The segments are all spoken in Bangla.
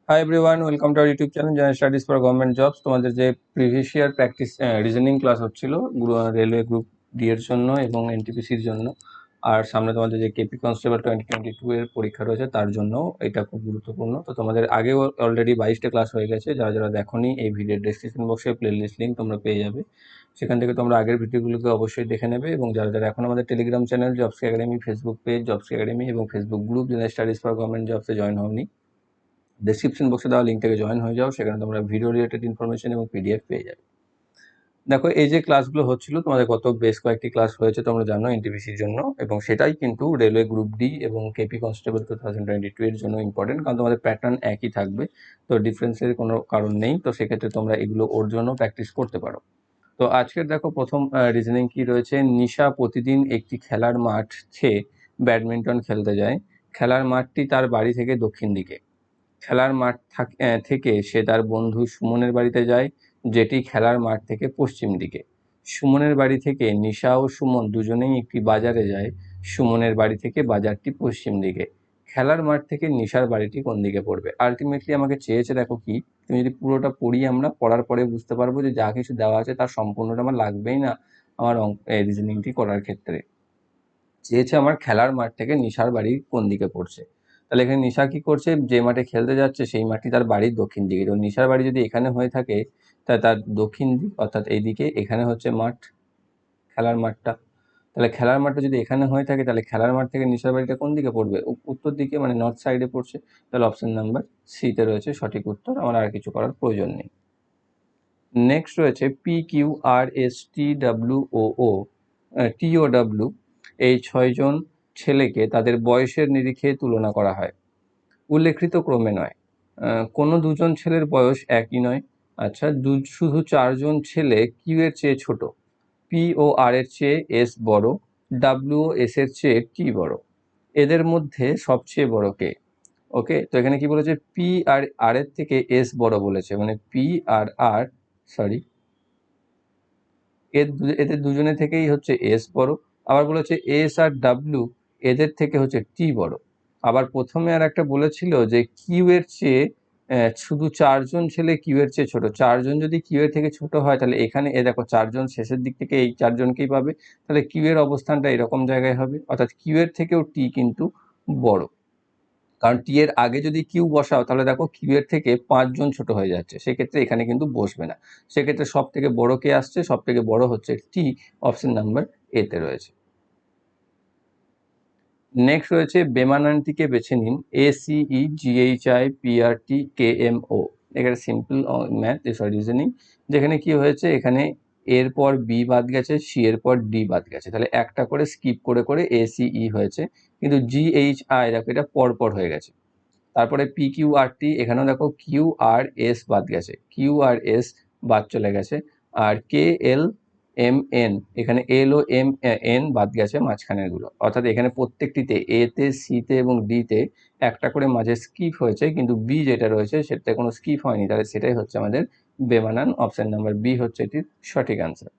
Hi everyone, welcome to our YouTube channel general studies for government jobs. তোমাদের যে previous year practice reasoning class হচ্ছিল রেলওয়ে গ্রুপ ডি এর জন্য এবং এনটিপিসির জন্য, আর সামনে তোমাদের যে কেপি কনস্টেবল 2022 এর পরীক্ষা রয়েছে তার জন্য এটা খুব গুরুত্বপূর্ণ। তো তোমাদের আগেও অলরেডি 22টা ক্লাস হয়ে গেছে। যারা যারা দেখোনি, এই ভিডিওর ডেসক্রিপশন বক্সে প্লেলিস্ট লিঙ্ক তোমরা পেয়ে যাবে, সেখান থেকে তোমরা আগের ভিডিওগুলোকে অবশ্যই দেখে নেবে। এবং যারা যারা এখন আমাদের Telegram channel jobs academy, Facebook page jobs academy এবং Facebook group general studies for government জবসে জয়েন হওনি, ডেসক্রিপশন বক্সে দেওয়া লিঙ্ক থেকে জয়েন হয়ে যাও, সেখানে তোমরা ভিডিও রিলেটেড ইনফরমেশন এবং পিডিএফ পেয়ে যাবে। দেখো, এই যে ক্লাসগুলো হচ্ছিল তোমাদের বেশ কয়েকটি ক্লাস হয়েছে তোমরা জানো এনটিপিসির জন্য, এবং সেটাই কিন্তু রেলওয়ে গ্রুপ ডি এবং কেপি কনস্টেবল 2022 এর জন্য ইম্পর্টেন্ট, কারণ তোমাদের প্যাটার্ন একই থাকবে, তো ডিফারেন্সের কোনো কারণ নেই। তো সেক্ষেত্রে তোমরা এগুলো ওর জন্য প্র্যাকটিস করতে পারো। তো আজকের দেখো প্রথম রিজনিং কি রয়েছে। নিশা প্রতিদিন একটি খেলার মাঠে ব্যাডমিন্টন খেলতে যায়। খেলার মাঠটি তার বাড়ি থেকে দক্ষিণ দিকে। খেলার মাঠ থেকে সে তার বন্ধু সুমনের বাড়িতে যায়, যেটি খেলার মাঠ থেকে পশ্চিম দিকে। সুমনের বাড়ি থেকে নিশা ও সুমন দুজনেই একটি বাজারে যায়। সুমনের বাড়ি থেকে বাজারটি পশ্চিম দিকে। খেলার মাঠ থেকে নিশার বাড়িটি কোন দিকে পড়বে? আলটিমেটলি আমাকে চেয়েছে, দেখো কি, তুমি যদি পুরোটা পড়ি, আমরা পড়ার পরে বুঝতে পারবো যে যা কিছু দেওয়া আছে তার সম্পূর্ণটা আমার লাগবেই না আমার রিজনিংটি করার ক্ষেত্রে। চেয়েছে আমার খেলার মাঠ থেকে নিশার বাড়ি কোন দিকে পড়ছে। তাহলে এখানে নিশা কি করছে, যে মাঠে খেলতে যাচ্ছে সেই মাঠটি তার বাড়ির দক্ষিণ দিকে। তো নিশার বাড়ি যদি এখানে হয়ে থাকে, তাহলে তার দক্ষিণ দিক অর্থাৎ এইদিকে এখানে হচ্ছে মাঠ, খেলার মাঠটা। তাহলে খেলার মাঠটা যদি এখানে হয়ে থাকে, তাহলে খেলার মাঠ থেকে নিশার বাড়িটা কোন দিকে পড়বে? উত্তর দিকে, মানে নর্থ সাইডে পড়ছে। তাহলে অপশন নাম্বার সিতে রয়েছে সঠিক উত্তর, আমার আর কিছু করার প্রয়োজন নেই। নেক্সট রয়েছে P Q R S T W O টিওডাব্লিউ, এই 6জন ছেলেকে তাদের বয়সের নিরিখে তুলনা করা হয়, উল্লেখিত ক্রমে নয়। কোনো দুজন ছেলের বয়স একই নয়। আচ্ছা, শুধু 4জন ছেলে কিউ এর চেয়ে ছোট, পি ও আর এর চেয়ে এস বড়, ডাব্লিউ ও এস এর চেয়ে টি বড়। এদের মধ্যে সবচেয়ে বড় কে? ওকে, তো এখানে কি বলেছে, পি আর আর এর থেকে এস বড় বলেছে, মানে পি আর আর, সরি, এদের দুজনে থেকেই হচ্ছে এস বড়। আবার বলেছে এস আর ডাব্লিউ এদের থেকে হচ্ছে টি বড়। আবার প্রথমে আর একটা বলেছিল যে কিউ এর চেয়ে শুধু 4জন ছেলে কিউ এর চেয়ে ছোট। 4জন যদি কিউ এর থেকে ছোট হয়, তাহলে এখানে দেখো 4জন শেষের দিক থেকে এই 4জনকেই পাবে। তাহলে কিউ এর অবস্থানটা এরকম জায়গায় হবে, অর্থাৎ কিউ এর থেকেও টি কিন্তু বড়। কারণ টি এর আগে যদি কিউ বসাও, তাহলে দেখো কিউ এর থেকে 5জন ছোট হয়ে যাচ্ছে, সেক্ষেত্রে এখানে কিন্তু বসবে না। সেক্ষেত্রে সব থেকে বড় কে আসছে? সব থেকে বড় হচ্ছে টি, অপশন নাম্বার এতে রয়েছে। নেক্সট রয়েছে বেমানানটিকে বেছে নিন, A C E G H I P R T K M O. এখানে সিম্পল ম্যাথ, সরি রিজনিং। যেখানে কি হয়েছে, এখানে এর পর বি বাদ গেছে, সি এর পর ডি বাদ গেছে, তাহলে একটা করে স্কিপ করে করে এ সিই হয়েছে, কিন্তু জিএইচআই দেখো এটা পরপর হয়ে গেছে। তারপরে পি কিউ আর টি, এখানেও দেখো কিউ আর এস বাদ গেছে, কিউ আর এস বাদ চলে গেছে। আর কে এল এম এন, এখানে এল ও এম এন বাদ গেছে মাঝখানের গুলো, অর্থাৎ এখানে প্রত্যেকটিতে এতে, সিতে এবং ডিতে একটা করে মাঝে স্কিপ হয়েছে, কিন্তু বি যেটা রয়েছে সেটাতে কোনো স্কিপ হয়নি, তাহলে সেটাই হচ্ছে আমাদের বেমানান। অপশন নাম্বার বি হচ্ছে এটির সঠিক আনসার।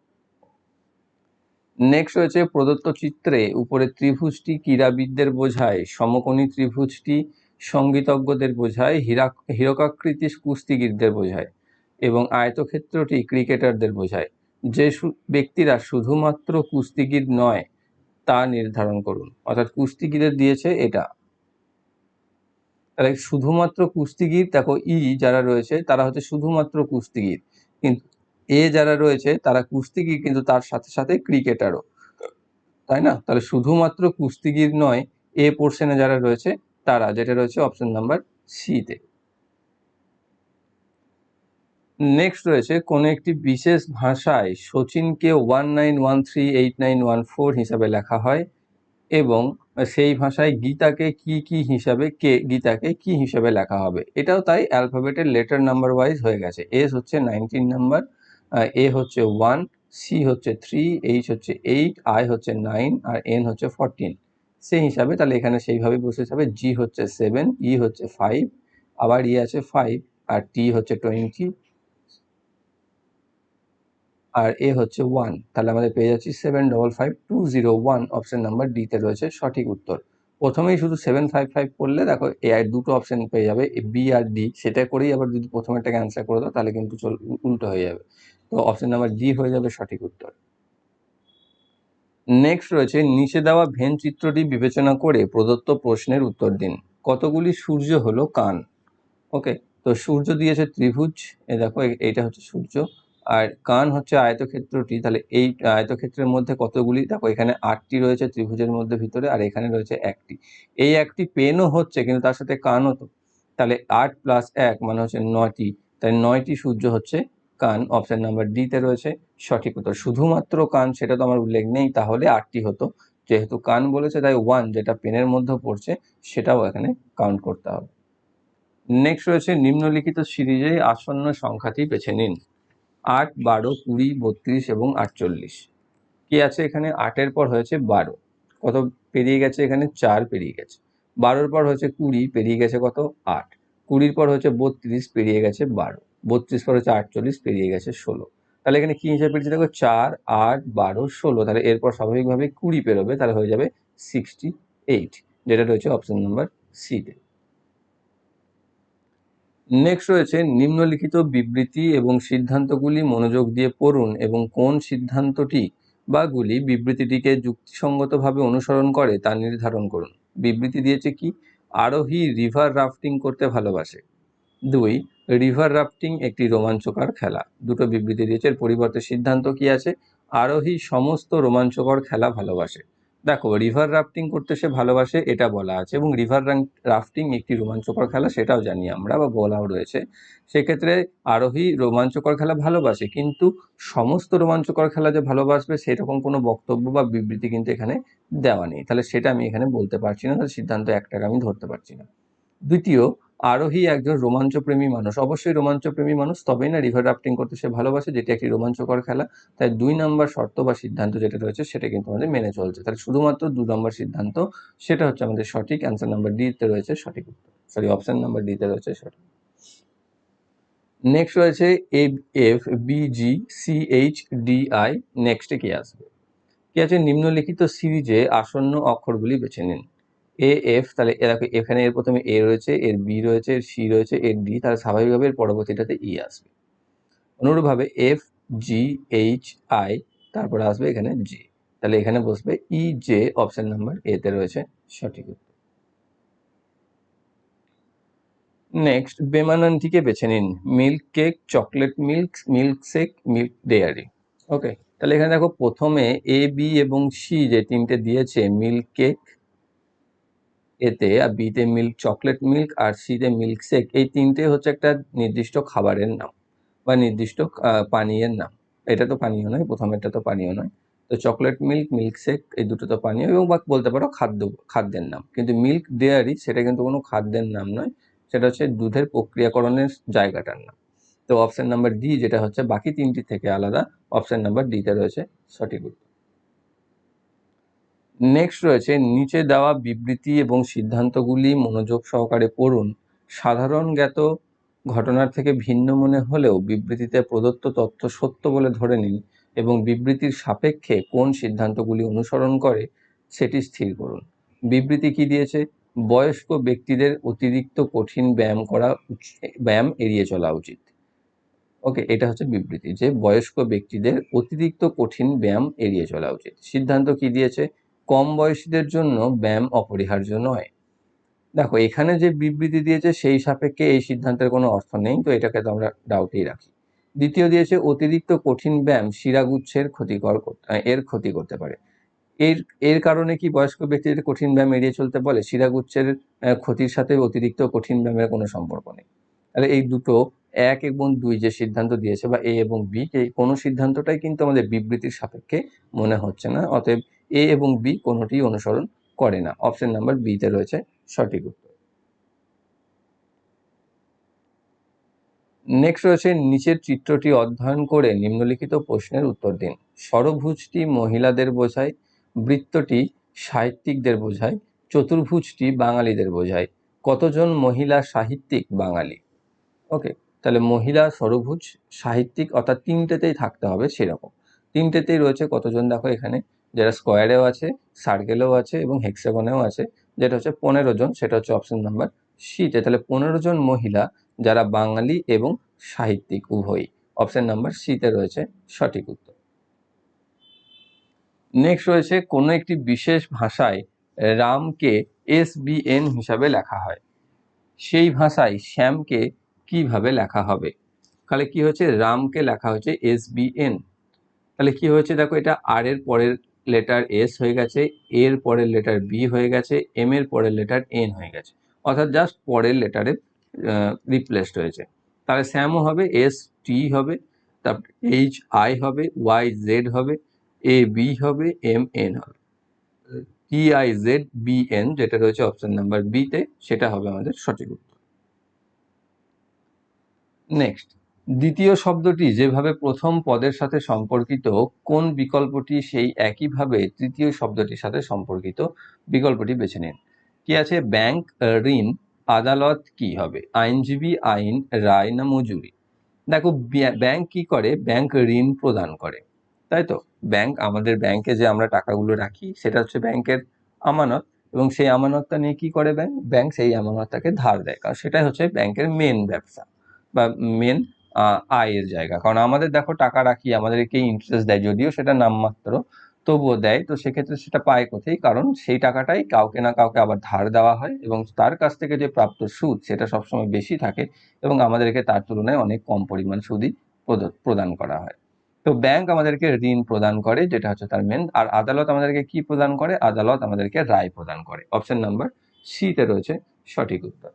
নেক্সট রয়েছে প্রদত্ত চিত্রে উপরে ত্রিভুজটি ক্রীড়াবিদদের বোঝায়, সমকোণী ত্রিভুজটি সঙ্গীতজ্ঞদের বোঝায়, হীরকাকৃতি কুস্তিগীরদের বোঝায় এবং আয়তক্ষেত্রটি ক্রিকেটারদের বোঝায়। যে ব্যক্তিরা শুধুমাত্র কুস্তিগীর নয় তা নির্ধারণ করুন। অর্থাৎ কুস্তিগীরের দিয়েছে এটা, তাহলে শুধুমাত্র কুস্তিগীর, দেখো ই যারা রয়েছে তারা হচ্ছে শুধুমাত্র কুস্তিগীর, কিন্তু এ যারা রয়েছে তারা কুস্তিগীর কিন্তু তার সাথে সাথে ক্রিকেটারও, তাই না? তাহলে শুধুমাত্র কুস্তিগীর নয় এ পোর্শনে যারা রয়েছে তারা, যেটা রয়েছে অপশন নাম্বার সিতে। নেক্সট রয়েছে কোনো একটি বিশেষ ভাষায় শচীনকে 19138914 হিসাবে লেখা হয় এবং সেই ভাষায় গীতাকে কি হিসাবে, গীতাকে কি হিসাবে লেখা হবে? এটাও তাই, অ্যালফাবেটের লেটার নাম্বার ওয়াইজ হয়ে গেছে। এস হচ্ছে 19 নাম্বার, এ হচ্ছে 1, সি হচ্ছে 3, এইচ হচ্ছে 8, আই হচ্ছে 9 আর এন হচ্ছে 14। সেই হিসাবে তাহলে এখানে সেইভাবে বসে যাবে। জি হচ্ছে 7, ই হচ্ছে 5, আবার ই আছে 5, আর টি হচ্ছে 20, আর এ হচ্ছে 1। তাহলে আমাদের পেয়ে যাচ্ছি 755201, অপশন নাম্বার ডিতে রয়েছে সঠিক উত্তর। প্রথমেই শুধু 755 করলে দেখো এ আর দুটো অপশন পেয়ে যাবে, বি আর ডি, সেটা করেই আবার যদি প্রথমেরটাকে অ্যান্সার করে দাও তাহলে কিন্তু উল্টো হয়ে যাবে। তো অপশন নাম্বার ডি হয়ে যাবে সঠিক উত্তর। নেক্সট রয়েছে নিচে দেওয়া ভেন চিত্রটি বিবেচনা করে প্রদত্ত প্রশ্নের উত্তর দিন। কতগুলি সূর্য হলো কান? ওকে, তো সূর্য দিয়েছে ত্রিভুজ, দেখো এইটা হচ্ছে সূর্য, আর কান হচ্ছে আয়তক্ষেত্রটি। তাহলে এই আয়তক্ষেত্রের মধ্যে কতগুলি, দেখো এখানে 8টি রয়েছে ত্রিভুজের মধ্যে ভিতরে, আর এখানে রয়েছে একটি। এই একটি পেনও হচ্ছে কিন্তু তার সাথে কানও তো, তাহলে 8 + 1 মানে হচ্ছে 9টি, তাই 9টি সূর্য হচ্ছে কান। অপশন নাম্বার ডি তে রয়েছে সঠিক উত্তর। শুধুমাত্র কান সেটা তো আমার উল্লেখ নেই, তাহলে 8টি হতো, যেহেতু কান বলেছে তাই 1 যেটা পেনের মধ্যে পড়ছে সেটাও এখানে কাউন্ট করতে হবে। নেক্সট রয়েছে নিম্নলিখিত সিরিজে আসন্ন সংখ্যাটি বেছে নিন। 8, 12, 20, 32 এবং 48। কি আছে এখানে? 8-এর পর হয়েছে 12, কত পেরিয়ে গেছে এখানে? 4 পেরিয়ে গেছে। 12-র পর হয়েছে 20, পেরিয়ে গেছে কত? 8। 20-র পর হচ্ছে 32, পেরিয়ে গেছে 12। 32 পর হচ্ছে 48, পেরিয়ে গেছে 16। তাহলে এখানে কি হিসাবে পেরেছি দেখো? 4, 8, 12, 16। তাহলে এরপর স্বাভাবিকভাবে 20 পেরোবে, তাহলে হয়ে যাবে 68, যেটা রয়েছে অপশন নাম্বার সি তে। নেক্সট রয়েছে নিম্নলিখিত বিবৃতি এবং সিদ্ধান্তগুলি মনোযোগ দিয়ে পড়ুন এবং কোন সিদ্ধান্তটি বা গুলি বিবৃতিটিকে যুক্তিসঙ্গতভাবে অনুসরণ করে তা নির্ধারণ করুন। বিবৃতি দিয়েছে কি? আরোহী রিভার রাফটিং করতে ভালোবাসে। 2, রিভার রাফটিং একটি রোমাঞ্চকর খেলা। দুটো বিবৃতি দিয়েছে, এর পরিবর্তে সিদ্ধান্ত কি আছে? আরোহী সমস্ত রোমাঞ্চকর খেলা ভালোবাসে। দেখো রিভার রাফটিং করতে সে ভালোবাসে এটা বলা আছে, এবং রিভার রাফটিং একটি রোমাঞ্চকর খেলা সেটাও জানি আমরা, বা বলাও রয়েছে। সেক্ষেত্রে আরোহী রোমাঞ্চকর খেলা ভালোবাসে, কিন্তু সমস্ত রোমাঞ্চকর খেলা যে ভালোবাসবে সেরকম কোনো বক্তব্য বা বিবৃতি কিন্তু এখানে দেওয়া নেই, তাহলে সেটা আমি এখানে বলতে পারছি না, তাহলে সিদ্ধান্ত একটাকে আমি ধরতে পারছি না। দ্বিতীয়, আরোহী একজন রোমাঞ্চপ্রেমী মানুষ। অবশ্যই রোমাঞ্চপ্রেমী মানুষ, তবেই না রিভার রাফটিং করতে সে ভালোবাসে, যেটি একটি রোমাঞ্চকর খেলা। তাই 2 নম্বর শর্ত বা সিদ্ধান্ত যেটা রয়েছে সেটা কিন্তু আমাদের মেনে চলছে। তাহলে শুধুমাত্র 2 নম্বর সিদ্ধান্ত, সেটা হচ্ছে আমাদের সঠিক। অ্যান্সার নাম্বার ডি তে রয়েছে সঠিক উত্তর, সরি অপশন নাম্বার ডি তে রয়েছে সঠিক। নেক্সট রয়েছে F B G C H D I. নেক্সটে কি আসবে? কি আছে? নিম্নলিখিত সিরিজে আসন্ন অক্ষরগুলি বেছে নিন। এ এফ, তাহলে দেখো এখানে এর প্রথমে এ রয়েছে, এর বি রয়েছে, এর সি রয়েছে, এর ডি, তাহলে স্বাভাবিকভাবে এর পরবর্তীটাতে ই আসবে। অনুরূপভাবে এফ জি এইচ আই, তারপরে আসবে এখানে জে, তাহলে এখানে বসবে E J. Option number A তে রয়েছে সঠিক উত্তর। নেক্সট বেমানানটিকে বেছে নিন। Milk cake, chocolate milk, milkshake, milk dairy. Okay, তাহলে এখানে দেখো প্রথমে এ বি এবং সি যে তিনটে দিয়েছে, মিল্ক কেক এতে, আর বিতে মিল্ক চকলেট মিল্ক, আর সিতে মিল্ক শেক, এই তিনটে হচ্ছে একটা নির্দিষ্ট খাবারের নাম বা নির্দিষ্ট পানীয়ের নাম। এটা তো পানীয় নয়, প্রথমেরটা তো পানীয় নয়। তো চকলেট মিল্ক, মিল্ক শেক, এই দুটো তো পানীয়, এবং বা বলতে পারো খাদ্যের নাম। কিন্তু মিল্ক ডেয়ারি সেটা কিন্তু কোনো খাদ্যের নাম নয়, সেটা হচ্ছে দুধের প্রক্রিয়াকরণের জায়গাটার নাম। তো অপশন নাম্বার ডি যেটা হচ্ছে বাকি তিনটি থেকে আলাদা, অপশন নাম্বার ডিতে রয়েছে সঠিক উত্তর। নেক্সট রয়েছে নিচে দেওয়া বিবৃতি এবং সিদ্ধান্তগুলি মনোযোগ সহকারে পড়ুন। সাধারণ জ্ঞাত ঘটনার থেকে ভিন্ন মনে হলেও বিবৃতিতে প্রদত্ত তথ্য সত্য বলে ধরে নিন এবং বিবৃতির সাপেক্ষে কোন সিদ্ধান্তগুলি অনুসরণ করে সেটি স্থির করুন। বিবৃতি কি দিয়েছে? বয়স্ক ব্যক্তিদের অতিরিক্ত কঠিন ব্যায়াম এড়িয়ে চলা উচিত। ওকে, এটা হচ্ছে বিবৃতি যে বয়স্ক ব্যক্তিদের অতিরিক্ত কঠিন ব্যায়াম এড়িয়ে চলা উচিত। সিদ্ধান্ত কি দিয়েছে? কম বয়সীদের জন্য ব্যায়াম অপরিহার্য নয়। দেখো এখানে যে বিবৃতি দিয়েছে সেই সাপেক্ষে এই সিদ্ধান্তের কোনো অর্থ নেই, তো এটাকে তো আমরা ডাউটেই রাখি। দ্বিতীয় দিয়েছে অতিরিক্ত কঠিন ব্যায়াম শিরাগুচ্ছের ক্ষতি করতে পারে। এর এর কারণে কি বয়স্ক ব্যক্তিদের কঠিন ব্যায়াম এড়িয়ে চলতে বলে? শিরাগুচ্ছের ক্ষতির সাথে অতিরিক্ত কঠিন ব্যায়ামের কোনো সম্পর্ক নেই। তাহলে এই দুটো 1 এবং 2 যে সিদ্ধান্ত দিয়েছে, বা এ এবং বি, এই কোনো সিদ্ধান্তটাই কিন্তু আমাদের বিবৃতির সাপেক্ষে মনে হচ্ছে না, অতএব এ এবং বি কোনোটি অনুসরণ করে না। অপশন নাম্বার বি তে রয়েছে সঠিক উত্তর। নেক্সট রয়েছে নিচের চিত্রটি অধ্যয়ন করে নিম্নলিখিত প্রশ্নের উত্তর দিন। ষড়ভুজটি মহিলাদের বোঝায়, বৃত্তটি সাহিত্যিকদের বোঝায়, চতুর্ভুজটি বাঙালিদের বোঝায়। কতজন মহিলা সাহিত্যিক বাঙালি? ওকে, তাহলে মহিলা, ষড়ভুজ, সাহিত্যিক, অর্থাৎ তিনটেতেই থাকতে হবে সেরকম। তিনটেতেই রয়েছে কতজন, দেখো এখানে যারা স্কোয়ারেও আছে, সার্কেলেও আছে এবং হেক্সাগনেও আছে, যেটা হচ্ছে 15 জন, সেটা হচ্ছে অপশন নাম্বার সিতে। তাহলে 15 জন মহিলা যারা বাঙালি এবং সাহিত্যিক উভয়ই, অপশন নাম্বার সিতে রয়েছে সঠিক উত্তর। নেক্সট রয়েছে কোনো একটি বিশেষ ভাষায় রামকে SBN হিসাবে লেখা হয়, সেই ভাষায় শ্যামকে কিভাবে লেখা হবে? তাহলে কি হচ্ছে, রামকে লেখা হচ্ছে SBN। তাহলে কি হয়েছে দেখো, এটা আর এর পরের লেটার এস হয়ে গেছে, এর পরের লেটার বি হয়ে গেছে, এম এর পরের লেটার এন হয়ে গেছে, অর্থাৎ জাস্ট পরের লেটারে রিপ্লেসড হয়েছে। তাহলে শ্যামও হবে ST হবে, তারপর HI হবে, YZ হবে, AB হবে, MN হবে, TIZBN যেটা রয়েছে অপশন নাম্বার বিতে, সেটা হবে আমাদের সঠিক উত্তর। নেক্সট, দ্বিতীয় শব্দটি যেভাবে প্রথম পদের সাথে সম্পর্কিত, কোন বিকল্পটি সেই একইভাবে তৃতীয় শব্দটির সাথে সম্পর্কিত? বিকল্পটি বেছে নিন। কি আছে, ব্যাংক, ঋণ, আদালত, কি হবে? আইনজীবী, আইন, রায় না মজুরি? দেখো, ব্যাংক কি করে, ব্যাংক ঋণ প্রদান করে, তাই তো। ব্যাংক, আমাদের ব্যাংকে যে আমরা টাকাগুলো রাখি সেটা হচ্ছে ব্যাংকের আমানত, এবং সেই আমানতটা নিয়ে কি করে ব্যাংক, ব্যাংক সেই আমানতটাকে ধার দেয়, কারণ সেটাই হচ্ছে ব্যাংকের মেন ব্যবসা বা মেন আয়ের জায়গা। কারণ আমাদের দেখো টাকা রাখি, আমাদেরকে ইন্টারেস্ট দেয়, যদিও সেটা নামমাত্র, তবুও দেয়। তো সেক্ষেত্রে সেটা পায় কোথায়, কারণ সেই টাকাটাই কাউকে না কাউকে আবার ধার দেওয়া হয়, এবং তার কাছ থেকে যে প্রাপ্ত সুদ সেটা সবসময় বেশি থাকে, এবং আমাদেরকে তার তুলনায় অনেক কম পরিমাণ সুদই প্রদান করা হয়। তো ব্যাংক আমাদেরকে ঋণ প্রদান করে, যেটা হচ্ছে তার মেন। আর আদালত আমাদেরকে কি প্রদান করে? আদালত আমাদেরকে রায় প্রদান করে। অপশন নাম্বার সিতে রয়েছে সঠিক উত্তর,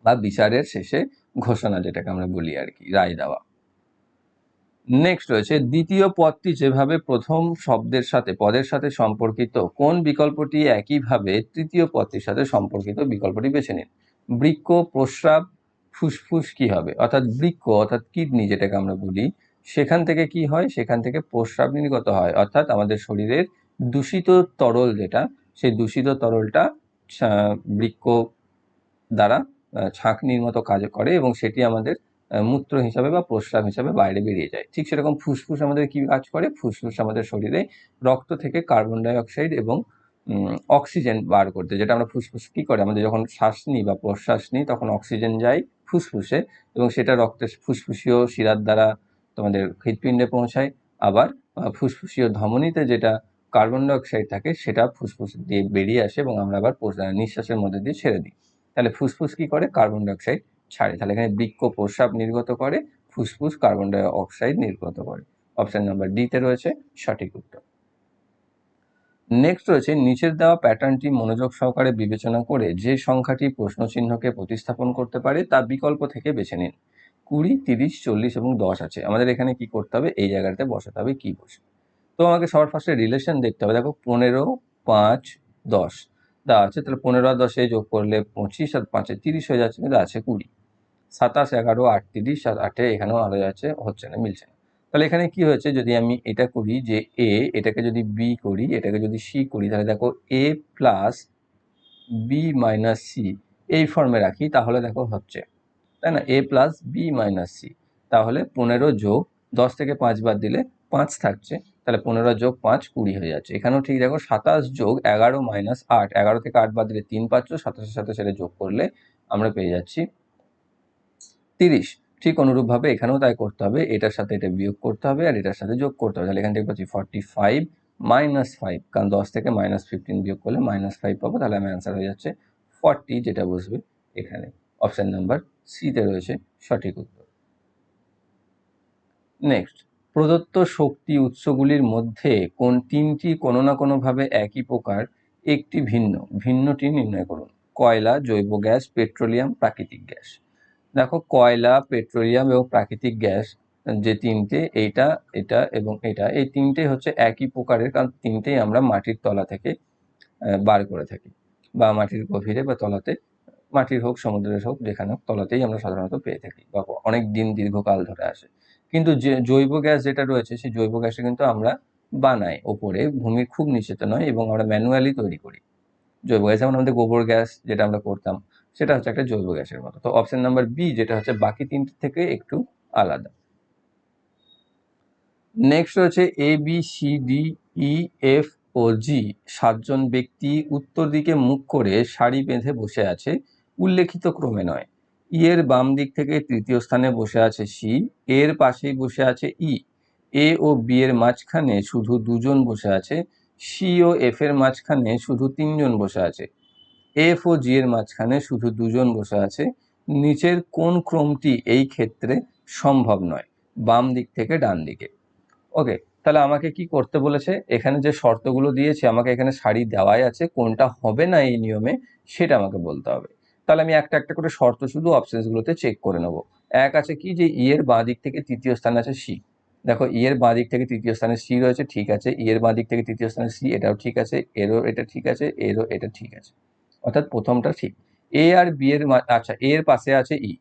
বা বিচারের শেষে ঘোষণা যেটাকে আমরা বলি আর কি, রায় দেওয়া। নেক্সট রয়েছে, দ্বিতীয় পদটি যেভাবে প্রথম শব্দের সাথে পদের সাথে সম্পর্কিত, কোন বিকল্পটি একইভাবে তৃতীয় পদটির সাথে সম্পর্কিত? বিকল্পটি বেছে নিন। বৃক্ক, প্রস্রাব, ফুসফুস, কি হবে? অর্থাৎ বৃক্ক অর্থাৎ কিডনি যেটাকে আমরা বলি, সেখান থেকে কি হয়, সেখান থেকে প্রস্রাব নির্গত হয়, অর্থাৎ আমাদের শরীরের দূষিত তরল যেটা, সেই দূষিত তরলটা বৃক্ক দ্বারা ছাঁকনির মতো কাজ করে, এবং সেটি আমাদের মূত্র হিসাবে বা প্রস্রাব হিসাবে বাইরে বেরিয়ে যায়। ঠিক সেরকম ফুসফুস আমাদের কি কাজ করে, ফুসফুস আমাদের শরীরে রক্ত থেকে কার্বন ডাই অক্সাইড এবং অক্সিজেন বার করতে, যেটা আমরা ফুসফুস কি করে, আমাদের যখন শ্বাস নিই বা প্রশ্বাস নিই তখন অক্সিজেন যায় ফুসফুসে, এবং সেটা রক্তের ফুসফুসীয় শিরার দ্বারা তোমাদের হৃৎপিণ্ডে পৌঁছায়। আবার ফুসফুসীয় ধমনীতে যেটা কার্বন ডাই অক্সাইড থাকে সেটা ফুসফুস দিয়ে বেরিয়ে আসে, এবং আমরা আবার নিঃশ্বাসের মধ্যে দিয়ে ছেড়ে দিই। তাহলে ফুসফুস কি করে, কার্বন ডাই অক্সাইড ছাড়ে। তাহলে এখানে বৃক্ক প্রস্রাব নির্গত করে, ফুসফুস কার্বন ডাই অক্সাইড নির্গত করে। অপশন নাম্বার ডিতে রয়েছে সঠিক উত্তর। নেক্সট রয়েছে, নিচের দেওয়া প্যাটার্নটি মনোযোগ সহকারে বিবেচনা করে যে সংখ্যাটি প্রশ্নচিহ্নকে প্রতিস্থাপন করতে পারে তা বিকল্প থেকে বেছে নিন। 20, 30, 40 এবং 10 আছে, আমাদের এখানে কি করতে হবে, এই জায়গাতে বসাতে হবে কি বসে। তো আমাকে সবার ফার্স্টে রিলেশন দেখতে হবে। দেখো 15, 5, 10 দেওয়া আছে, তাহলে 15 আর 10 যোগ করলে 25, আর 5 30 হয়ে যাচ্ছে, কিন্তু আছে 20। 27, 11, 8, 30, আর 8 এখানেও আলো যাচ্ছে, হচ্ছে না, মিলছে না। তাহলে এখানে কি হয়েছে, যদি আমি এটা করি যে এ, এটাকে যদি বি করি, এটাকে যদি সি করি, তাহলে দেখো এ প্লাস বি মাইনাস সি এই ফর্মে রাখি, তাহলে দেখো হচ্ছে, তাই না, এ প্লাস বি মাইনাস সি। তাহলে 15 যোগ 10 থেকে 5 বাদ দিলে 5 থাকছে, তাহলে 15 যোগ 5 20 হয়ে যাচ্ছে। এখানেও ঠিক দেখো 27 যোগ 11 মাইনাস 8, 11 থেকে 8 বাদ দিলে 3 পাচ্ছ, 27-এর সাথে সেটা যোগ করলে আমরা পেয়ে যাচ্ছি 30। ঠিক অনুরূপভাবে এখানেও তাই করতে হবে, এটার সাথে এটা বিয়োগ করতে হবে আর এটার সাথে যোগ করতে হবে। তাহলে এখান থেকে পাচ্ছি 45 মাইনাস 5, কারণ 10 থেকে -15 বিয়োগ করলে -5 পাবো। তাহলে আমার অ্যান্সার হয়ে যাচ্ছে 40, যেটা বসবে এখানে। অপশন নাম্বার সিতে রয়েছে সঠিক উত্তর। নেক্সট, প্রদত্ত শক্তি উৎসগুলির মধ্যে কোন তিনটি কোনো না কোনোভাবে একই প্রকার, একটি ভিন্ন, ভিন্নটি নির্ণয় করুন। কয়লা, জৈব গ্যাস, পেট্রোলিয়াম, প্রাকৃতিক গ্যাস। দেখো কয়লা, পেট্রোলিয়াম এবং প্রাকৃতিক গ্যাস যে তিনটে, এইটা, এটা এবং এটা, এই তিনটেই হচ্ছে একই প্রকারের, কারণ তিনটেই আমরা মাটির তলা থেকে বার করে থাকি, বা মাটির গভীরে বা তলাতে, মাটির হোক সমুদ্রের হোক যেখানে হোক, তলাতেই আমরা সাধারণত পেয়ে থাকি বা অনেক দিন দীর্ঘকাল ধরে আসে। কিন্তু যে জৈব গ্যাস যেটা রয়েছে, সেই জৈব গ্যাসটা কিন্তু আমরা বানাই ওপরে, ভূমির খুব নিচেতে নয়, এবং আমরা ম্যানুয়ালি তৈরি করি জৈব গ্যাস। যেমন আমাদের গোবর গ্যাস যেটা আমরা করতাম, সেটা হচ্ছে একটা জৈব গ্যাসের মতো। তো অপশন নাম্বার বি যেটা হচ্ছে বাকি তিনটে থেকে একটু আলাদা। নেক্সট হচ্ছে A B C D E F ও জি 7 জন ব্যক্তি উত্তর দিকে মুখ করে সারি বেঁধে বসে আছে, উল্লেখিত ক্রমে নয়। ই এর বাম দিক থেকে তৃতীয় স্থানে বসে আছে সি, এর পাশেই বসে আছে ই, এ ও বি এর মাঝখানে শুধু 2 জন বসে আছে, সি ও এফ এর মাঝখানে শুধু 3 জন বসে আছে, এফ ও জি এর মাঝখানে শুধু 2 জন বসে আছে। নিচের কোন ক্রমটি এই ক্ষেত্রে সম্ভব নয়? বাম দিক থেকে ডান দিকে। ওকে, তাহলে আমাকে কি করতে বলেছে? এখানে যে শর্তগুলো দিয়েছে আমাকে এখানে সারি দেওয়াই আছে, কোনটা হবে না এই নিয়মে সেটা আমাকে বলতে হবে। তাহলে আমি একটা একটা করে শর্ত শুধু অপশনসগুলোতে চেক করে নেব। এক আছে কি, যে ই এর বাঁ দিক থেকে তৃতীয় স্থানে আছে সি। দেখো ই এর বাঁ দিক থেকে তৃতীয় স্থানে সি রয়েছে, ঠিক আছে। ই এর বাঁ দিক থেকে তৃতীয় স্থানে সি, এটাও ঠিক আছে। এরও এটা ঠিক আছে, এরও এটা ঠিক আছে, অর্থাৎ প্রথমটা ঠিক। এ আর বি এর আচ্ছা, এর পাশে আছে ই,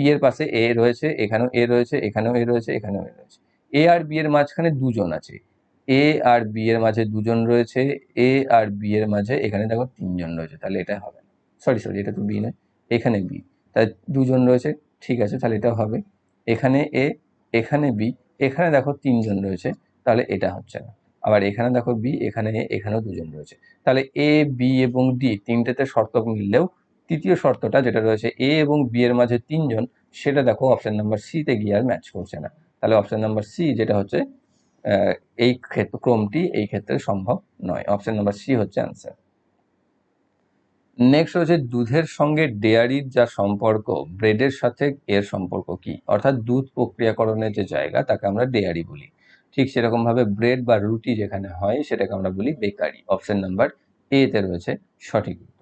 ই এর পাশে এ রয়েছে, এখানেও এ রয়েছে, এখানেও এ রয়েছে, এখানেও এ রয়েছে। এ আর বি এর মাঝখানে 2 জন আছে, এ আর বি এর মাঝে 2 জন রয়েছে, এ আর বি এর মাঝে এখানে দেখো 3 জন রয়েছে, তাহলে এটা হবে না। সরি, এটা তো বি নয়, এখানে বি, তাহলে 2 জন রয়েছে, ঠিক আছে, তাহলে এটা হবে। এখানে এ, এখানে বি, এখানে দেখো 3 জন রয়েছে, তাহলে এটা হচ্ছে না। আবার এখানে দেখো বি, এখানে এ, এখানেও 2 জন রয়েছে, তাহলে এ, বি এবং ডি তিনটেতে শর্ত মিললেও তৃতীয় শর্তটা যেটা রয়েছে এ এবং বি এর মাঝে 3 জন, সেটা দেখো অপশন নাম্বার সি তে গিয়ে আর ম্যাচ করছে না। তাহলে অপশন নাম্বার সি যেটা হচ্ছে এই ক্রমটি এই ক্ষেত্রে সম্ভব নয়। অপশন নাম্বার সি হচ্ছে অ্যান্সার। নেক্সট হচ্ছে দুধের সঙ্গে ডেয়ারির যা সম্পর্ক, ব্রেডের সাথে এর সম্পর্ক কি? অর্থাৎ দুধ প্রক্রিয়াকরণের যে জায়গা তাকে আমরা ডেয়ারি বলি, ঠিক সেরকম ভাবে ব্রেড বা রুটি যেখানে হয় সেটাকে আমরা বলি বেকারি। অপশন নাম্বার এ তে রয়েছে সঠিক উত্তর।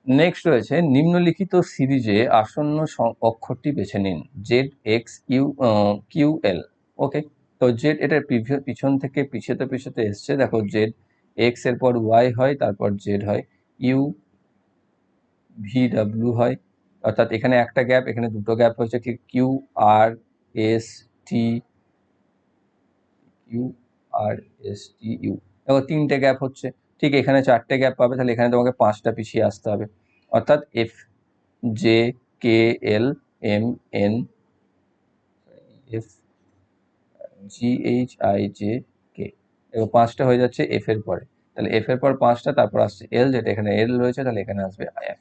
নেক্সট রয়েছে নিম্নলিখিত সিরিজে আসন্ন অক্ষরটি বেছে নিন। জেড, এক্স, কিউ, এল। ওকে, তো জেড এটার পিছন থেকে পিছাতে পিছাতে এসছে, দেখো জেড, এক্স এর পর ওয়াই হয়, তারপর জেড হয়, ইউ, ভি, ডাব্লিউ হয়, অর্থাৎ এখানে একটা গ্যাপ, এখানে দুটো গ্যাপ হয়েছে, ঠিক Q R S T, Q R S T U, দেখো 3টে গ্যাপ হচ্ছে, ঠিক এখানে 4টে গ্যাপ পাবে, তাহলে এখানে তোমাকে 5টা পিছিয়ে আসতে হবে, অর্থাৎ F, J, K, L, M, N, F, G, H, I, J, K, এবং 5টা হয়ে যাচ্ছে এফ এর পরে, তাহলে এফ এর পর 5টা, তারপর আসছে এল, যেটা এখানে এল রয়েছে, তাহলে এখানে আসবে এফ।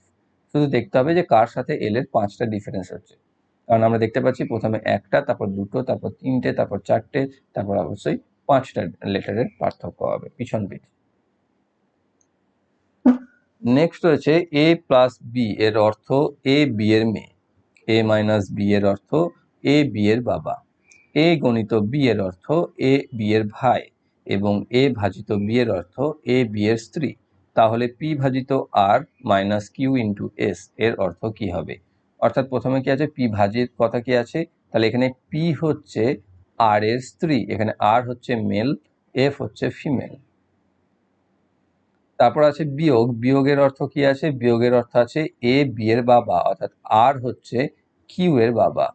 শুধু দেখতে হবে যে কার সাথে এল এর 5টা ডিফারেন্স হচ্ছে, কারণ আমরা দেখতে পাচ্ছি প্রথমে একটা, তারপর দুটো, তারপর 3টে, তারপর 4টে, তারপর অবশ্যই 5টা লেটারের পার্থক্য হবে পিছন পিঠ। নেক্সট রয়েছে এ প্লাস বি এর অর্থ এ বি এর মেয়ে, এ মাইনাস বি এর অর্থ এ বি এর বাবা, এ গণিত বি এর অর্থ এ বি এর ভাই, এবং এ ভাজিত বি এর অর্থ এ বি এর স্ত্রী। তাহলে পি ভাজিত আর মাইনাস কিউ ইন্টু এস এর অর্থ কি হবে? অর্থাৎ প্রথমে কি আছে, পি ভাজির কথা কি আছে, তাহলে এখানে পি হচ্ছে আর এর স্ত্রী, এখানে আর হচ্ছে মেল, এফ হচ্ছে ফিমেল। তারপর আছে বিয়োগ, বিয়োগের অর্থ কি আছে, বিয়োগের অর্থ আছে এ বি এর বাবা, অর্থাৎ আর হচ্ছে কিউ এর বাবা,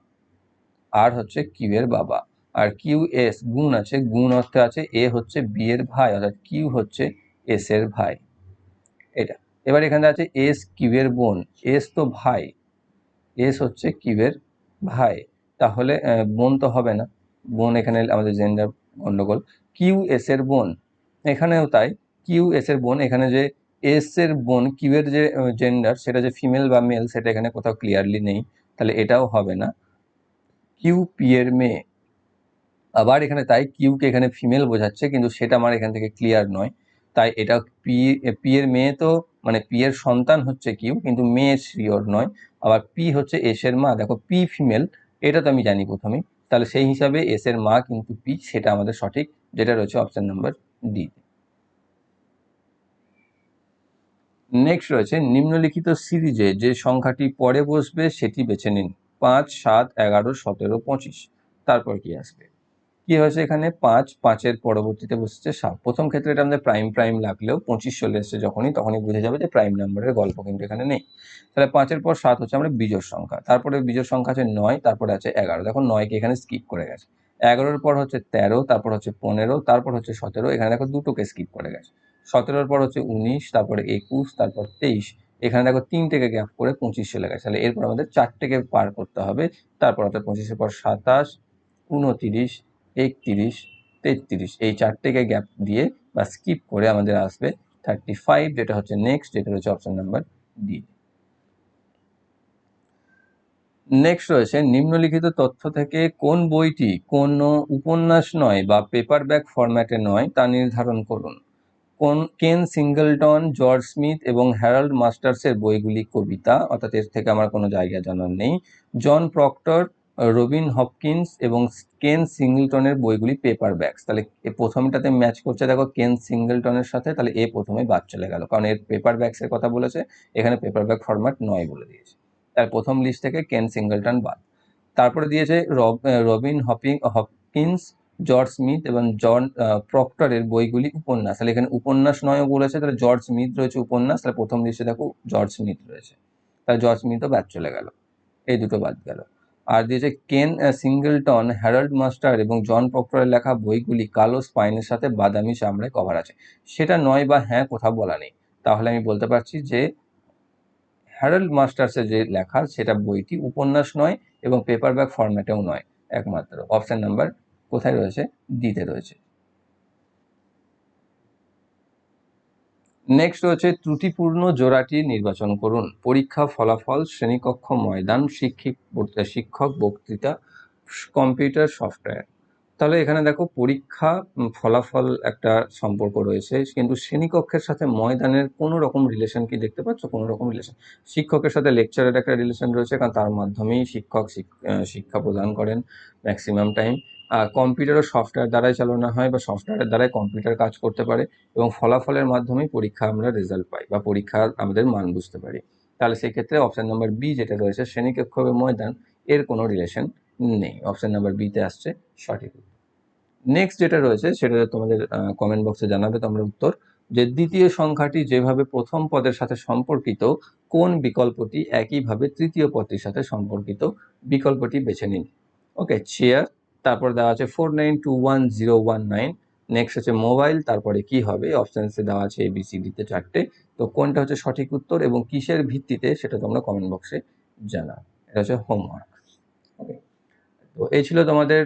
আর হচ্ছে কিউ এর বাবা। আর কিউ এস গুণ আছে, গুণ অর্থে আছে এ হচ্ছে বি এর ভাই, অর্থাৎ কিউ হচ্ছে এস এর ভাই, এটা। এবার এখানে আছে এস কিউ এর বোন, এস তো ভাই, এস হচ্ছে কিউ এর ভাই, তাহলে বোন তো হবে না, বোন এখানে আমাদের জেন্ডার গন্ডগোল। কিউ এস এর বোন, এখানেও তাই, কিউ এস এর বোন, এখানে যে এস এর বোন কিউ এর যে জেন্ডার সেটা যে ফিমেল বা মেল সেটা এখানে কোথাও ক্লিয়ারলি নেই, তাহলে এটাও হবে না। কিউ পি এর মেয়ে, আবার এখানে তাই, কিউকে এখানে ফিমেল বোঝাচ্ছে কিন্তু সেটা আমার এখান থেকে ক্লিয়ার নয়, তাই এটা পি এর মেয়ে, তো মানে পি এর সন্তান হচ্ছে কিউ, কিন্তু মেয়ে শিওর নয়। আবার পি হচ্ছে এস এর মা, দেখো পি ফিমেল, এটা তো আমি জানি প্রথমেই, তাহলে সেই হিসাবে এস এর মা কিন্তু পি, সেটা আমাদের সঠিক, যেটা রয়েছে অপশন নাম্বার ডি। নেক্সট রয়েছে নিম্নলিখিত সিরিজে যে সংখ্যাটি পরে বসবে সেটি বেছে নিন। 5, 7, 11, 17, 25, তারপর কি আসবে? কি হয়েছে এখানে, 5 এর পরবর্তীতে বসেছে 7। প্রথম ক্ষেত্রে এটা আমাদের প্রাইম প্রাইম লাগলেও 25 চলে এসছে যখনই, তখনই বুঝে যাবে যে প্রাইম নাম্বারের গল্প কিন্তু এখানে নেই। তাহলে 5-এর পর 7 হচ্ছে আমরা বিজোড় সংখ্যা, তারপরে বিজোড় সংখ্যা আছে 9, তারপরে আছে 11, দেখো 9কে এখানে স্কিপ করে গেছে। 11-এর পর হচ্ছে 13, তারপর হচ্ছে 15, তারপর হচ্ছে 17, এখানে দেখো দুটোকে স্কিপ করে গেছে। 17-এর পর হচ্ছে 19, তারপরে 21, তারপর 23, এখানে দেখো 3টেকে গ্যাপ করে 25 চলে গেছে, তাহলে এরপর আমাদের 4টেকে পার করতে হবে, তারপর অর্থাৎ 25-এর পর 27, 29, 31, 33, এই চারটেকে গ্যাপ দিয়ে বা স্কিপ করে আমাদের আসবে 35, যেটা হচ্ছে নেক্সট, যেটা হচ্ছে অপশন নাম্বার ডি। নেক্সট রয়েছে নিম্নলিখিত তথ্য থেকে কোন বইটি কোনো উপন্যাস নয় বা পেপারব্যাক ফরম্যাটে নয় তা নির্ধারণ করুন। কেন সিঙ্গলটন, জর্জ স্মিথ এবং হ্যারল্ড মাস্টার্সের বইগুলি কবিতা, অর্থাৎ এর থেকে আমার কোনো জায়গা জানার নেই। জন প্রক্টর, রবিন হপকিন্স এবং কেন সিঙ্গলটনের বইগুলি পেপারব্যাকস। তাহলে প্রথমটাতে ম্যাচ করছে দেখো কেন সিঙ্গলটনের সাথে, তাহলে এ প্রথমে বাদ চলে গেল, কারণ এর পেপারব্যাকস এর কথা বলেছে, এখানে পেপারব্যাক ফরম্যাট নয় বলে দিয়েছে, তার প্রথম লিস্ট থেকে কেন সিঙ্গলটন বাদ। তারপরে দিয়েছে রবিন হপকিন্স, জর্জ স্মিথ এবং জন প্রক্টরের বইগুলি উপন্যাস, তাহলে এখানে উপন্যাস নয়ও বলেছে, তাহলে জর্জ স্মিথ রয়েছে উপন্যাস, তাহলে প্রথম লিস্টে দেখো জর্জ স্মিথ রয়েছে, তাহলে জর্জ স্মিথও বাদ চলে গেল, এই দুটো বাদ গেল। আর দিয়েছে কেন সিঙ্গলটন, হ্যারল্ড মাস্টার এবং জন প্রক্টরের লেখা বইগুলি কালো স্পাইনের সাথে বাদামি চামড়ায় কভার আছে, সেটা নয় বা হ্যাঁ কোথাও বলা নেই, তাহলে আমি বলতে পারছি যে হ্যারল্ড মাস্টার্সের যে লেখা সেটা বইটি উপন্যাস নয় এবং পেপারব্যাক ফরম্যাটেও নয়, একমাত্র অপশন নাম্বার কোথায় রয়েছে, ডিতে রয়েছে। নেক্সট হচ্ছে ত্রুটিপূর্ণ জোড়াটি নির্বাচন করুন। পরীক্ষা ফলাফল, শ্রেণীকক্ষ ময়দান, শিক্ষক বক্তৃতা, কম্পিউটার সফটওয়্যার। তাহলে এখানে দেখো পরীক্ষা ফলাফল একটা সম্পর্ক রয়েছে, কিন্তু শ্রেণীকক্ষের সাথে ময়দানের কোনো রকম রিলেশন কি দেখতে পাচ্ছ? কোনো রকম রিলেশন। শিক্ষকের সাথে লেকচারের একটা রিলেশন রয়েছে, কারণ তার মাধ্যমেই শিক্ষক শিক্ষা প্রদান করেন ম্যাক্সিমাম টাইম। কম্পিউটারও সফটওয়্যার দ্বারাই চালানো হয় বা সফটওয়্যারের দ্বারাই কম্পিউটার কাজ করতে পারে, এবং ফলাফলের মাধ্যমেই পরীক্ষা আমরা রেজাল্ট পাই বা পরীক্ষার আমাদের মান বুঝতে পারি। তাহলে সেই ক্ষেত্রে অপশন নাম্বার বি যেটা রয়েছে শ্রেণীকক্ষ এবং ময়দান, এর কোনো রিলেশন নেই, অপশন নাম্বার বিতে আসছে সঠিক। নেক্সট যেটা রয়েছে সেটা তোমাদের কমেন্ট বক্সে জানাবে তোমরা উত্তর, যে দ্বিতীয় সংখ্যাটি যেভাবে প্রথম পদের সাথে সম্পর্কিত কোন বিকল্পটি একইভাবে তৃতীয় পদটির সাথে সম্পর্কিত, বিকল্পটি বেছে নিন। ওকে, চেয়ার, তারপর দেওয়া আছে 49210119, নেক্সট হচ্ছে মোবাইল, তারপরে কি হবে, অপশানসে দেওয়া আছে ABCDতে চারটে, তো কোনটা হচ্ছে সঠিক উত্তর এবং কিসের ভিত্তিতে সেটা তোমরা কমেন্ট বক্সে জানাও, এটা হচ্ছে হোমওয়ার্ক। ওকে, তো এই ছিল তোমাদের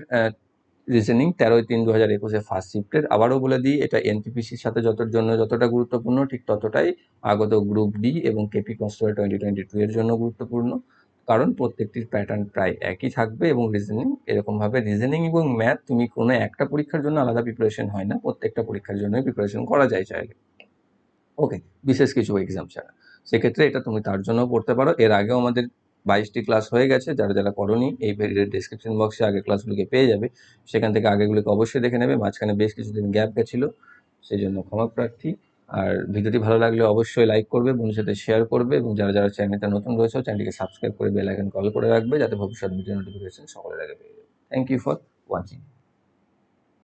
রিজনিং 13/3/2021 ফার্স্ট শিফটের। আবারও বলে দিই, এটা এনটিপিসির সাথে যতটা গুরুত্বপূর্ণ, ঠিক ততটাই আগত গ্রুপ ডি এবং কেপি কনস্টেবল 2022 এর জন্য গুরুত্বপূর্ণ, কারণ প্রত্যেকটির প্যাটার্ন প্রায় একই থাকবে। এবং রিজনিং এরকমভাবে, রিজনিং এবং ম্যাথ তুমি কোনো একটা পরীক্ষার জন্য আলাদা প্রিপারেশন হয় না, প্রত্যেকটা পরীক্ষার জন্যই প্রিপারেশন করা যায় চাইলে। ওকে, বিশেষ কিছু এক্সাম ছাড়া, সেক্ষেত্রে এটা তুমি তার জন্য পড়তে পারো। এর আগেও আমাদের 22টি ক্লাস হয়ে গেছে, যারা যারা করোনি এই ভিডিওর ডেসক্রিপশন বক্সে আগের ক্লাসগুলোকে পেয়ে যাবে, সেখান থেকে আগেগুলোকে অবশ্যই দেখে নেবে। মাঝখানে বেশ কিছুদিন গ্যাপ গেছিলো, সেই জন্য ক্ষমা প্রার্থী। আর ভিডিওটি ভালো লাগলে অবশ্যই লাইক করবে, বন্ধুর সাথে শেয়ার করবে, এবং যারা যারা চ্যানেলটা নতুন রয়েছে চ্যানেলটিকে সাবস্ক্রাইব করে বেল আইকন কল করে রাখবে, যাতে ভবিষ্যৎ ভিডিও নোটিফিকেশন সকলের আগে পেয়ে যাবে। Thank you for watching.